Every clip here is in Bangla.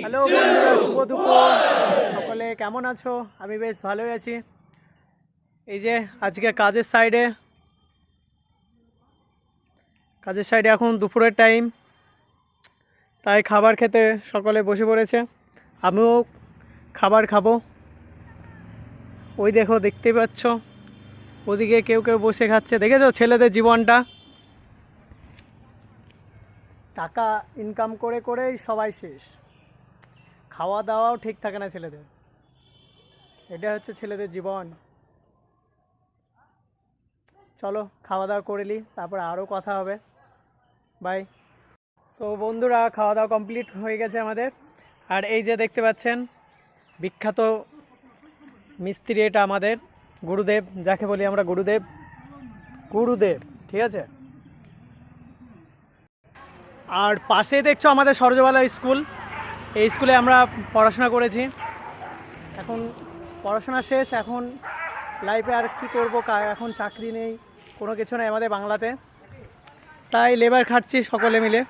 হ্যালো বন্ধুরা, শুভ দুপুর। সকলে কেমন আছো? আমি বেশ ভালোই আছি। এই যে আজকে কাজের সাইডে এখন দুপুরের টাইম, তাই খাবার খেতে সকলে বসে পড়েছে। আমিও খাবার খাবো। ওই দেখো, দেখতেই পাচ্ছ, ওদিকে কেউ কেউ বসে খাচ্ছে। দেখেছো ছেলেদের জীবনটা? টাকা ইনকাম করে করেই সবাই শেষ, খাওয়া দাওয়াও ঠিক থাকে না ছেলেদের। এটা হচ্ছে ছেলেদের জীবন। চলো খাওয়া দাওয়া করে নিই, তারপর আরও কথা হবে। বাই। সো বন্ধুরা, খাওয়া দাওয়া কমপ্লিট হয়ে গেছে আমাদের। আর এই যে দেখতে পাচ্ছেন, বিখ্যাত মিস্ত্রি, এটা আমাদের গুরুদেব, যাকে বলি আমরা গুরুদেব। ঠিক আছে। আর পাশে দেখছো আমাদের সরজবালা স্কুল। এই স্কুলে আমরা পড়াশোনা করেছি। এখন পড়াশোনা শেষ, এখন লাইফে আর কি করবো, এখন চাকরি নেই, কোনো কিছু নেই আমাদের বাংলাতে, তাই লেবার খাটছি সকলে মিলে।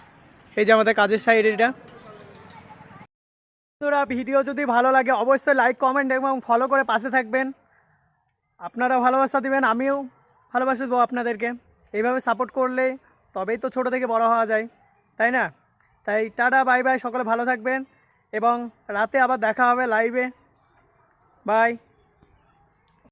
এই যে আমাদের কাজের সাইড এটা। বন্ধুরা, ভিডিও যদি ভালো লাগে অবশ্যই লাইক, কমেন্ট এবং ফলো করে পাশে থাকবেন। আপনারা ভালোবাসা দিবেন, আমিও ভালোবাসা দেবো আপনাদেরকে। এইভাবে সাপোর্ট করলে তবেই তো ছোট থেকে বড় হওয়া যায়, তাই না? তাই টাটা, বাই বাই, সকলে ভালো থাকবেন এবং রাতে আবার দেখা হবে লাইভে। বাই।